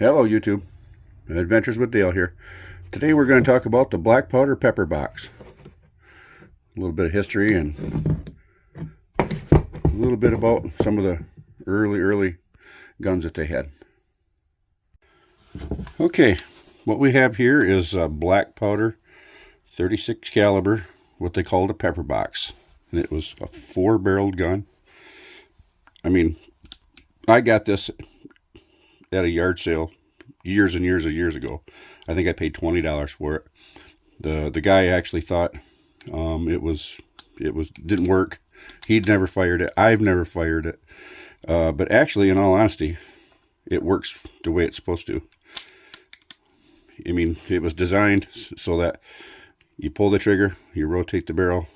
Hello YouTube, Adventures with Dale here. Today we're going to talk about the black powder pepper box. A little bit of history and a little bit about some of the early guns that they had. Okay, what we have here is a black powder 36 caliber, what they called a pepper box. And it was a 4-barreled gun. I mean, I got this at a yard sale years and years ago. I think I paid $20 for it. The guy actually thought it didn't work. He'd never fired it. I've never fired it. But actually, in all honesty, it works the way it's supposed to. I mean, it was designed so that you pull the trigger, you rotate the barrel,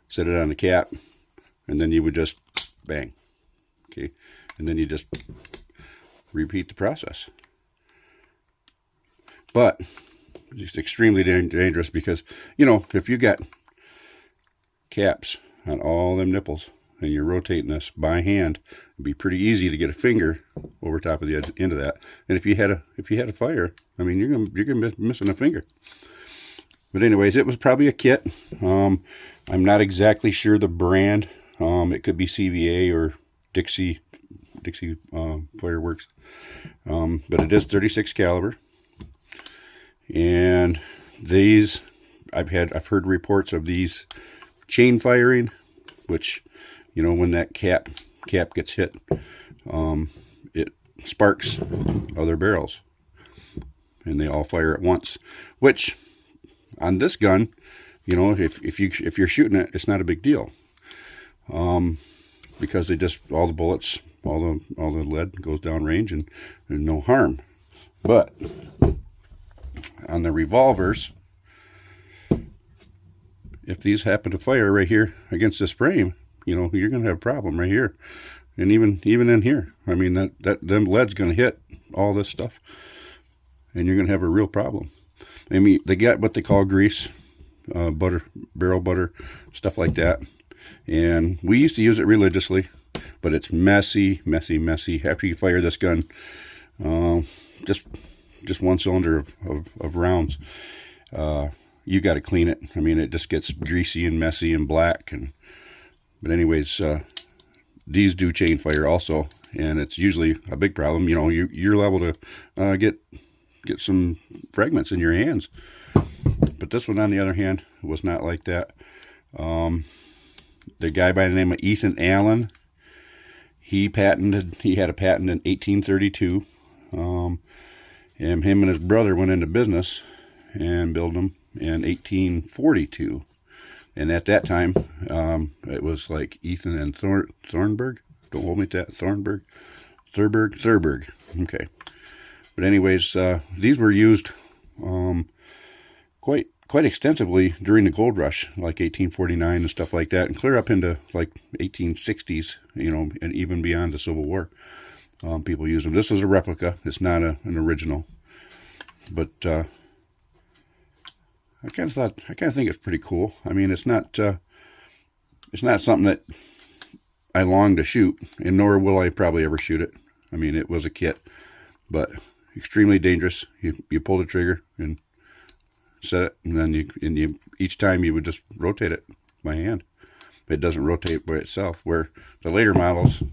set it on the cap, and then you would just bang. Okay, and then you just repeat the process. But it's extremely dangerous because, you know, if you got caps on all them nipples and you're rotating this by hand, it'd be pretty easy to get a finger over top of the end of that. And if you had a fire, I mean, you're gonna be missing a finger. But anyways, it was probably a kit. I'm not exactly sure the brand. It could be CVA or Dixie Fireworks. But it is 36 caliber. And these, I've heard reports of these chain firing, which, you know, when that cap gets hit, it sparks other barrels, and they all fire at once. Which, on this gun, you know, if you're shooting it, it's not a big deal, because they just all the bullets, all the lead goes down range, and there's no harm. But on the revolvers, if these happen to fire right here against this frame, you know, you're gonna have a problem right here, and even in here. I mean, them lead's gonna hit all this stuff, and you're gonna have a real problem. I mean, they got what they call grease, butter, barrel butter, stuff like that, and we used to use it religiously, but it's messy after you fire this gun. Just one cylinder of rounds, you got to clean it. I mean, it just gets greasy and messy and black. But anyways, these do chain fire also, and it's usually a big problem. You know, you're liable to get some fragments in your hands. But this one, on the other hand, was not like that. The guy by the name of Ethan Allen, he had a patent in 1832. And him and his brother went into business and built them in 1842. And at that time, it was like Ethan and Thornburg. Don't hold me to that. Thurberg. Okay. But anyways, these were used quite extensively during the gold rush, like 1849 and stuff like that, and clear up into like 1860s, you know, and even beyond the Civil War. People use them. This is a replica. It's not an original. But I kind of think it's pretty cool. I mean, it's not something that I long to shoot, and nor will I probably ever shoot it. I mean, it was a kit, but extremely dangerous. You pull the trigger and set it, and then each time you would just rotate it by hand. It doesn't rotate by itself. Where the later models,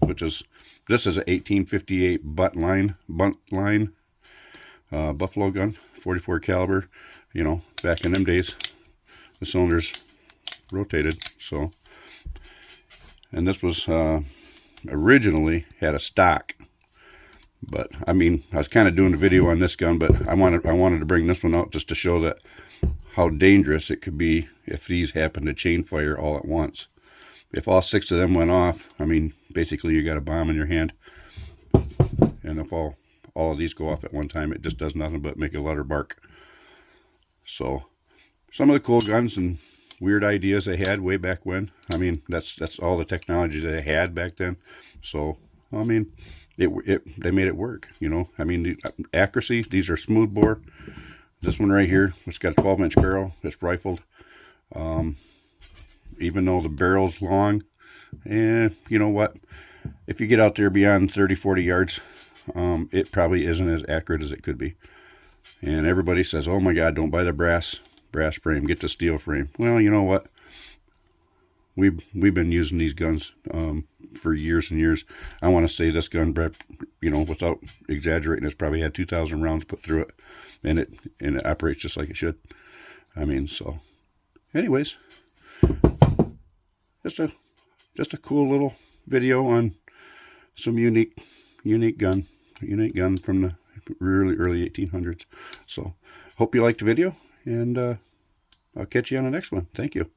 this is an 1858 bunt line buffalo gun, 44 caliber. You know, back in them days, the cylinders rotated. So, and this was originally had a stock, but I mean, I was kind of doing a video on this gun, but I wanted to bring this one out just to show that how dangerous it could be if these happen to chain fire all at once. If all 6 of them went off, I mean, basically you got a bomb in your hand. And if all of these go off at one time, it just does nothing but make a letter bark. So, some of the cool guns and weird ideas they had way back when. I mean, that's all the technology they had back then. So, I mean, they made it work, you know. I mean, the accuracy, these are smooth bore. This one right here, it's got a 12-inch barrel. It's rifled. Even though the barrel's long, and you know what, if you get out there beyond 30-40 yards, it probably isn't as accurate as it could be. And everybody says, oh my God, don't buy the brass frame, get the steel frame. Well, you know what? We've been using these guns for years and years. I want to say this gun, you know, without exaggerating, it's probably had 2,000 rounds put through it, and it operates just like it should. I mean, so anyways, just a cool little video on some unique gun from the really early 1800s. So hope you liked the video, and I'll catch you on the next one. Thank you.